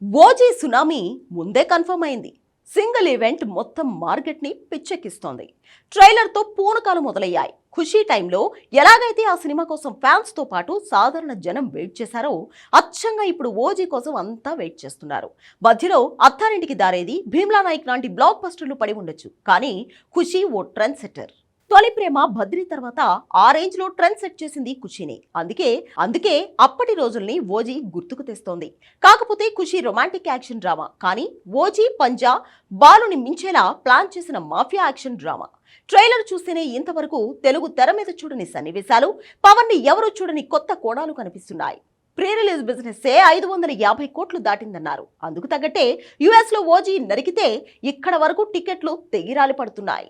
OG tsunami ముందే confirm అయింది. Single event మొత్తం మార్కెట్ని పిచ్చెక్కిస్తోంది. ట్రైలర్తో పూనకాలు మొదలయ్యాయి. ఖుషీ టైంలో ఎలాగైతే ఆ సినిమా కోసం ఫ్యాన్స్తో పాటు సాధారణ జనం వెయిట్ చేశారో అచ్చంగా ఇప్పుడు ఓజీ కోసం అంతా వెయిట్ చేస్తున్నారు. మధ్యలో అత్తారింటికి దారేది, భీమ్లా నాయక్ లాంటి బ్లాక్ బస్టర్లు పడి ఉండొచ్చు, కానీ ఖుషీ ఓ ట్రెండ్ సెట్టర్. తొలి ప్రేమ బద్రి తర్వాత ఆ రేంజ్ లో ట్రెండ్ సెట్ చేసింది ఖుషీని. అందుకే అప్పటి రోజుల్ని ఓజీ గుర్తుకు తెస్తోంది. కాకపోతే ఖుషీ రొమాంటిక్ యాక్షన్ డ్రామా, కానీ ఓజీ పంజా బాలుని మించేలా ప్లాన్ చేసిన మాఫియా యాక్షన్ డ్రామా. ట్రైలర్ చూస్తేనే ఇంతవరకు తెలుగు తెర మీద చూడని సన్నివేశాలు, పవన్ ని ఎవరూ చూడని కొత్త కోణాలు కనిపిస్తున్నాయి. ప్రీ రిలీజ్ బిజినెస్ 550 కోట్లు దాటిందన్నారు. అందుకు తగ్గట్టే యుఎస్ లో ఓజీ నరికితే ఇక్కడ వరకు టికెట్లు తెగిరాలి పడుతున్నాయి.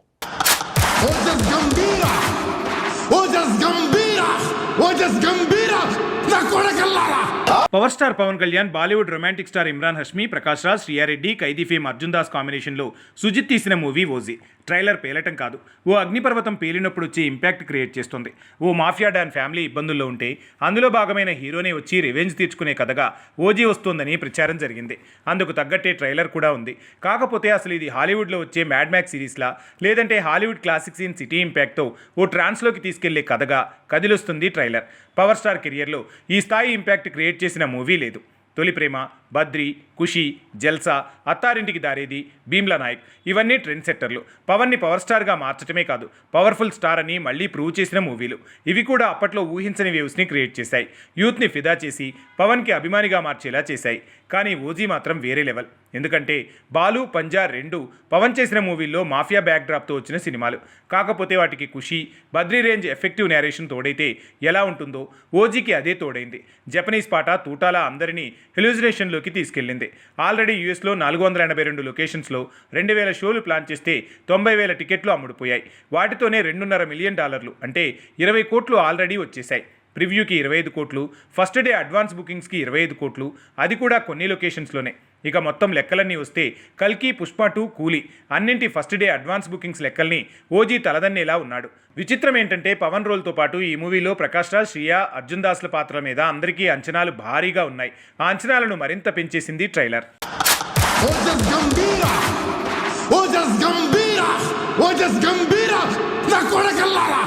Power star Pawan Kalyan, Bollywood romantic star Imran Hashmi, Prakash Raj, Shriya Reddy, ఖైదీ ఫేమ్ అర్జున్ దాస్ కాంబినేషన్లో సుజిత్ తీసిన మూవీ ఓజీ. ట్రైలర్ పేలటం కాదు, ఓ అగ్నిపర్వతం పేలినప్పుడు వచ్చే ఇంపాక్ట్ క్రియేట్ చేస్తుంది. ఓ మాఫియా డాన్ ఫ్యామిలీ ఇబ్బందుల్లో ఉంటే అందులో భాగమైన హీరోనే వచ్చి రివెంజ్ తీర్చుకునే కథగా ఓజీ వస్తోందని ప్రచారం జరిగింది. అందుకు తగ్గట్టే ట్రైలర్ కూడా ఉంది. కాకపోతే అసలు ఇది హాలీవుడ్లో వచ్చే మ్యాడ్ మ్యాక్స్ సిరీస్లా, లేదంటే హాలీవుడ్ క్లాసిక్స్ ఇన్ సిటీ ఇంపాక్ట్తో ఓ ట్రాన్స్లోకి తీసుకెళ్లే కథగా కదిలొస్తుంది ట్రైలర్. పవర్ స్టార్ కెరియర్లో ఈ స్థాయి ఇంపాక్ట్ క్రియేట్ చేసిన మూవీ లేదు. తొలి ప్రేమ, బద్రి, ఖుషీ, జల్సా, అత్తారింటికి దారేది, భీమ్లా నాయక్ ఇవన్నీ ట్రెండ్ సెట్టర్లు. పవన్ని పవర్ స్టార్గా మార్చడమే కాదు, పవర్ఫుల్ స్టార్ అని మళ్ళీ ప్రూవ్ చేసిన మూవీలు. ఇవి కూడా అప్పట్లో ఊహించని వేవ్స్ని క్రియేట్ చేశాయి. యూత్ని ఫిదా చేసి పవన్కి అభిమానిగా మార్చేలా చేశాయి. కానీ ఓజీ మాత్రం వేరే లెవెల్. ఎందుకంటే బాలు, పంజా రెండు పవన్ చేసిన మూవీల్లో మాఫియా బ్యాక్డ్రాప్తో వచ్చిన సినిమాలు. కాకపోతే వాటికి ఖుషీ, బద్రీ రేంజ్ ఎఫెక్టివ్ నేరేషన్ తోడైతే ఎలా ఉంటుందో ఓజీకి అదే తోడైంది. జపనీస్ పాట తూటాల అందరినీ హెల్యూజినేషన్లోకి తీసుకెళ్లింది. ఆల్రెడీ యూఎస్లో 482 లొకేషన్స్లో 2000 షోలు ప్లాన్ చేస్తే 90,000 టికెట్లు అమ్ముడుపోయాయి. వాటితోనే $2.5 మిలియన్ అంటే 20 కోట్లు ఆల్రెడీ వచ్చేశాయి. ప్రివ్యూకి 25 కోట్లు, ఫస్ట్ డే అడ్వాన్స్ బుకింగ్స్కి 25 కోట్లు, అది కూడా కొన్ని లొకేషన్స్లోనే. ఇక మొత్తం లెక్కలన్నీ వస్తే కల్కి, పుష్ప 2, కూలీ అన్నింటి ఫస్ట్ డే అడ్వాన్స్ బుకింగ్స్ లెక్కల్ని ఓజీ తలదన్నేలా ఉన్నాడు. విచిత్రం ఏంటంటే పవన్ రోల్తో పాటు ఈ మూవీలో ప్రకాష్ రాజ్, శ్రియా, అర్జున్ దాస్ల పాత్రల మీద అందరికీ అంచనాలు భారీగా ఉన్నాయి. ఆ అంచనాలను మరింత పెంచేసింది ట్రైలర్. ఓజస్ గంభీర నా కొడకల్లారా